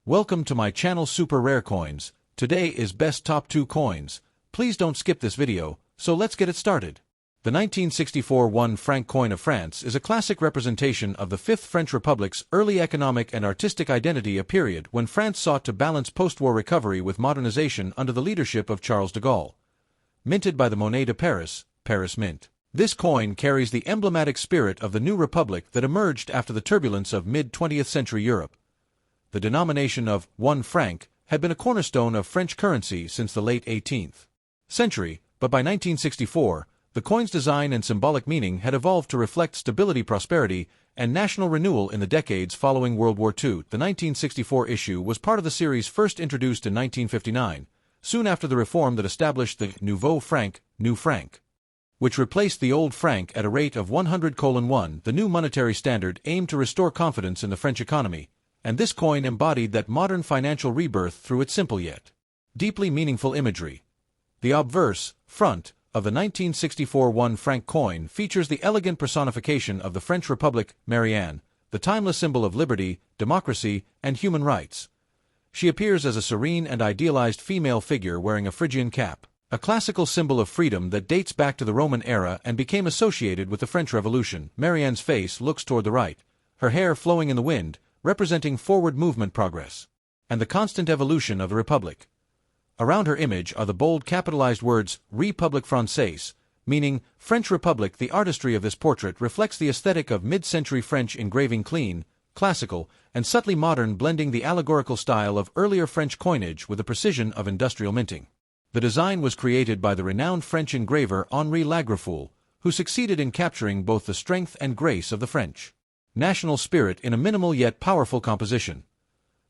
Welcome to my channel Super Rare Coins. Today is best top 2 coins. Please don't skip this video, so let's get it started. The 1964 1 franc coin of France is a classic representation of the Fifth French Republic's early economic and artistic identity, a period when France sought to balance post-war recovery with modernization under the leadership of Charles de Gaulle. Minted by the Monnaie de Paris, Paris Mint. This coin carries the emblematic spirit of the new republic that emerged after the turbulence of mid-20th century Europe. The denomination of 1 franc had been a cornerstone of French currency since the late 18th century, but by 1964, the coin's design and symbolic meaning had evolved to reflect stability, prosperity, and national renewal in the decades following World War II. The 1964 issue was part of the series first introduced in 1959, soon after the reform that established the nouveau franc, new franc, which replaced the old franc at a rate of 100:1. The new monetary standard aimed to restore confidence in the French economy, and this coin embodied that modern financial rebirth through its simple yet deeply meaningful imagery. The obverse, front, of the 1964 1 franc coin features the elegant personification of the French Republic, Marianne, the timeless symbol of liberty, democracy, and human rights. She appears as a serene and idealized female figure wearing a Phrygian cap, a classical symbol of freedom that dates back to the Roman era and became associated with the French Revolution. Marianne's face looks toward the right, her hair flowing in the wind, representing forward movement, progress, and the constant evolution of the Republic. Around her image are the bold capitalized words, République Française, meaning French Republic. The artistry of this portrait reflects the aesthetic of mid-century French engraving, clean, classical, and subtly modern, blending the allegorical style of earlier French coinage with the precision of industrial minting. The design was created by the renowned French engraver Henri Lagrefoule, who succeeded in capturing both the strength and grace of the French national spirit in a minimal yet powerful composition.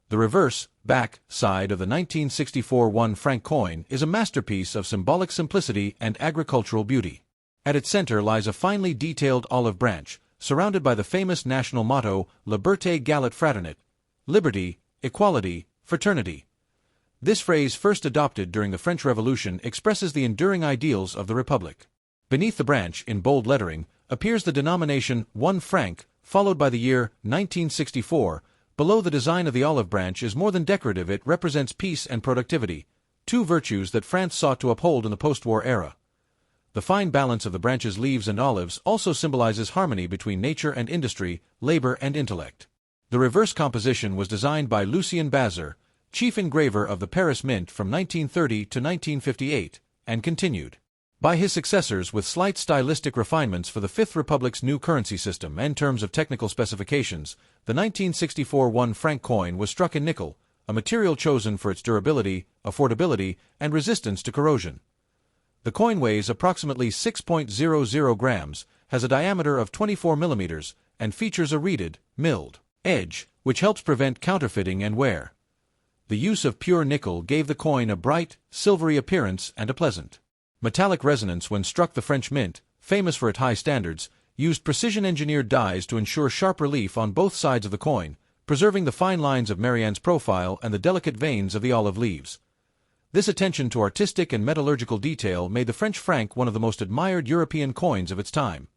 The reverse, back, side of the 1964 1 franc coin is a masterpiece of symbolic simplicity and agricultural beauty. At its center lies a finely detailed olive branch, surrounded by the famous national motto, Liberté, Égalité, Fraternité, liberty, equality, fraternity. This phrase, first adopted during the French Revolution, expresses the enduring ideals of the Republic. Beneath the branch, in bold lettering, appears the denomination 1 franc, followed by the year 1964. Below the design of the olive branch is more than decorative. It represents peace and productivity, two virtues that France sought to uphold in the post-war era. The fine balance of the branch's leaves and olives also symbolizes harmony between nature and industry, labor and intellect. The reverse composition was designed by Lucien Bazar, chief engraver of the Paris Mint from 1930 to 1958, and continued by his successors with slight stylistic refinements for the Fifth Republic's new currency system. In terms of technical specifications, the 1964 1 franc coin was struck in nickel, a material chosen for its durability, affordability, and resistance to corrosion. The coin weighs approximately 6.00 grams, has a diameter of 24 millimeters, and features a reeded, milled edge, which helps prevent counterfeiting and wear. The use of pure nickel gave the coin a bright, silvery appearance and a pleasant metallic resonance when struck. The French Mint, famous for its high standards, used precision-engineered dies to ensure sharp relief on both sides of the coin, preserving the fine lines of Marianne's profile and the delicate veins of the olive leaves. This attention to artistic and metallurgical detail made the French franc one of the most admired European coins of its time.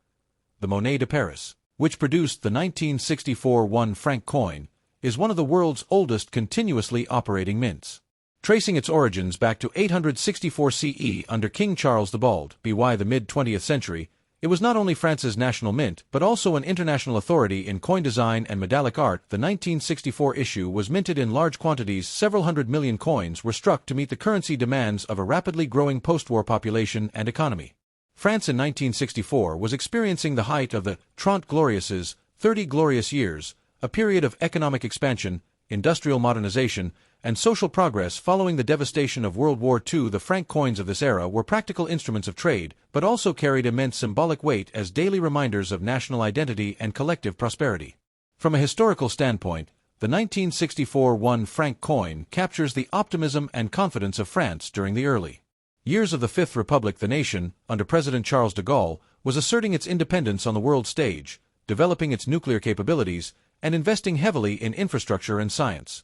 The Monnaie de Paris, which produced the 1964 1 franc coin, is one of the world's oldest continuously operating mints. Tracing its origins back to 864 CE under King Charles the Bald, by the mid-20th century, it was not only France's national mint but also an international authority in coin design and medallic art. The 1964 issue was minted in large quantities. Several hundred million coins were struck to meet the currency demands of a rapidly growing post-war population and economy. France in 1964 was experiencing the height of the Trente Glorieuses, 30 glorious years, a period of economic expansion, industrial modernization, and social progress following the devastation of World War II. The franc coins of this era were practical instruments of trade, but also carried immense symbolic weight as daily reminders of national identity and collective prosperity. From a historical standpoint, the 1964 1 franc coin captures the optimism and confidence of France during the early years of the Fifth Republic. The nation, under President Charles de Gaulle, was asserting its independence on the world stage, developing its nuclear capabilities, and investing heavily in infrastructure and science.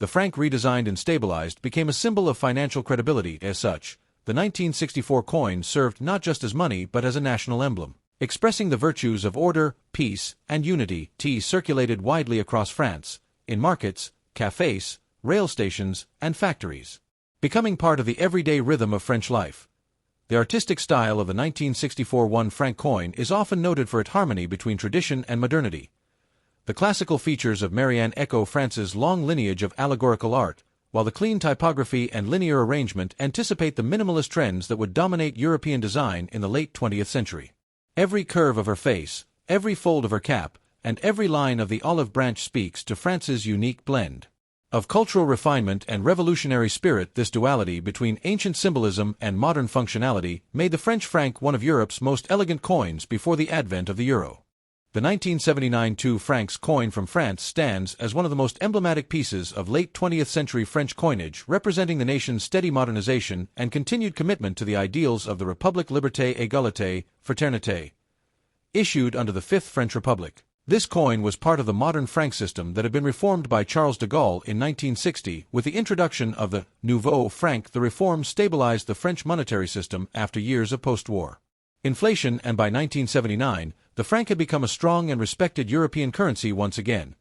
The franc, redesigned and stabilized, became a symbol of financial credibility. As such, the 1964 coin served not just as money but as a national emblem, expressing the virtues of order, peace, and unity. Tea circulated widely across France, in markets, cafés, rail stations, and factories. Becoming part of the everyday rhythm of French life. The artistic style of the 1964 1 franc coin is often noted for its harmony between tradition and modernity. The classical features of Marianne echo France's long lineage of allegorical art, while the clean typography and linear arrangement anticipate the minimalist trends that would dominate European design in the late 20th century. Every curve of her face, every fold of her cap, and every line of the olive branch speaks to France's unique blend of cultural refinement and revolutionary spirit. This duality between ancient symbolism and modern functionality made the French franc one of Europe's most elegant coins before the advent of the euro. The 1979 2 francs coin from France stands as one of the most emblematic pieces of late 20th century French coinage, representing the nation's steady modernization and continued commitment to the ideals of the République Liberté Égalité Fraternité. Issued under the Fifth French Republic, this coin was part of the modern franc system that had been reformed by Charles de Gaulle in 1960. With the introduction of the nouveau franc, the reform stabilized the French monetary system after years of post-war inflation, and by 1979, the franc had become a strong and respected European currency once again.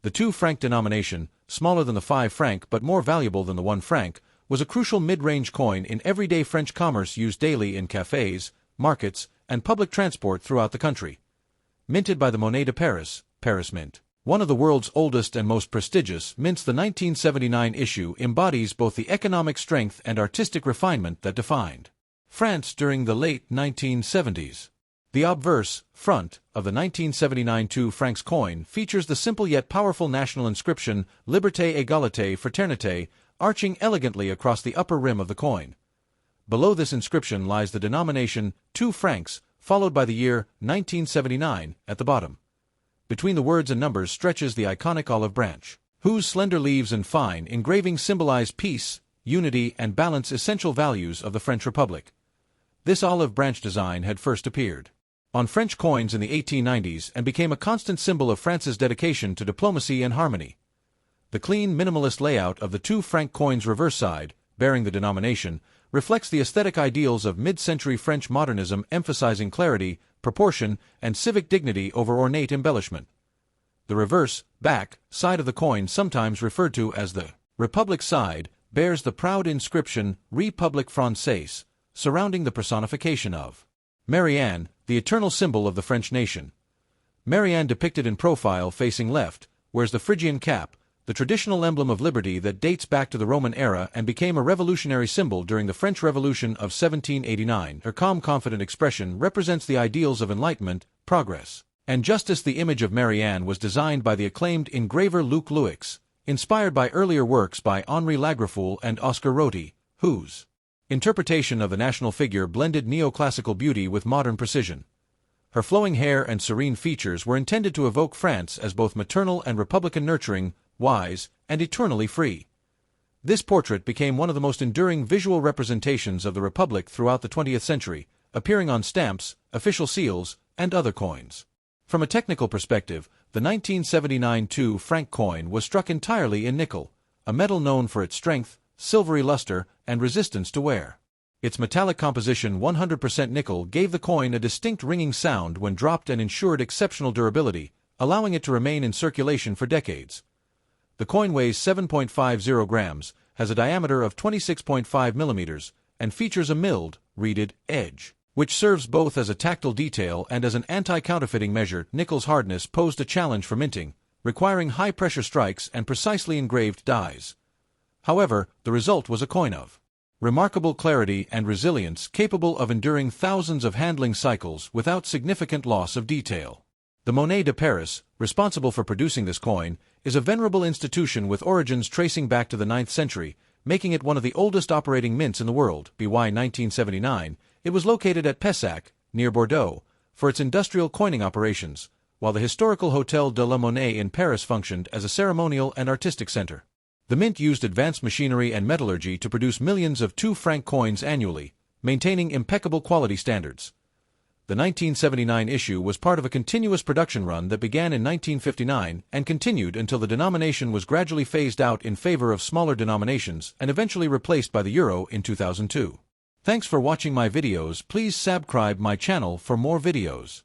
The 2 franc denomination, smaller than the 5 franc but more valuable than the 1 franc, was a crucial mid-range coin in everyday French commerce used daily in cafés, markets, and public transport throughout the country. Minted by the Monnaie de Paris, Paris Mint, one of the world's oldest and most prestigious mints, the 1979 issue embodies both the economic strength and artistic refinement that defined France during the late 1970s. The obverse, front, of the 1979 2 francs coin features the simple yet powerful national inscription Liberté Égalité Fraternité, arching elegantly across the upper rim of the coin. Below this inscription lies the denomination 2 francs, followed by the year 1979 at the bottom. Between the words and numbers stretches the iconic olive branch, whose slender leaves and fine engraving symbolize peace, unity, and balance, essential values of the French Republic. This olive branch design had first appeared on French coins in the 1890s and became a constant symbol of France's dedication to diplomacy and harmony. The clean, minimalist layout of the 2 franc coin's reverse side, bearing the denomination, reflects the aesthetic ideals of mid-century French modernism, emphasizing clarity, proportion, and civic dignity over ornate embellishment. The reverse, back, side of the coin, sometimes referred to as the Republic side, bears the proud inscription République Française, surrounding the personification of Marianne, the eternal symbol of the French nation. Marianne depicted in profile facing left, wears the Phrygian cap, the traditional emblem of liberty that dates back to the Roman era and became a revolutionary symbol during the French Revolution of 1789. Her calm, confident expression represents the ideals of enlightenment, progress, and justice. The image of Marianne was designed by the acclaimed engraver Luc Louix, inspired by earlier works by Henri Lagraffoul and Oscar Roti, whose interpretation of the national figure blended neoclassical beauty with modern precision. Her flowing hair and serene features were intended to evoke France as both maternal and republican, nurturing, wise, and eternally free. This portrait became one of the most enduring visual representations of the Republic throughout the 20th century, appearing on stamps, official seals, and other coins. From a technical perspective, the 1979 2 franc coin was struck entirely in nickel, a metal known for its strength, silvery luster, and resistance to wear. Its metallic composition, 100% nickel, gave the coin a distinct ringing sound when dropped and ensured exceptional durability, allowing it to remain in circulation for decades. The coin weighs 7.50 grams, has a diameter of 26.5 millimeters, and features a milled, reeded edge, which serves both as a tactile detail and as an anti-counterfeiting measure. Nickel's hardness posed a challenge for minting, requiring high-pressure strikes and precisely engraved dies. However, the result was a coin of remarkable clarity and resilience, capable of enduring thousands of handling cycles without significant loss of detail. The Monnaie de Paris, responsible for producing this coin, is a venerable institution with origins tracing back to the 9th century, making it one of the oldest operating mints in the world. By 1979, it was located at Pessac, near Bordeaux, for its industrial coining operations, while the historical Hôtel de la Monnaie in Paris functioned as a ceremonial and artistic center. The mint used advanced machinery and metallurgy to produce millions of 2 franc coins annually, maintaining impeccable quality standards. The 1979 issue was part of a continuous production run that began in 1959 and continued until the denomination was gradually phased out in favor of smaller denominations and eventually replaced by the euro in 2002. Thanks for watching my videos. Please subscribe my channel for more videos.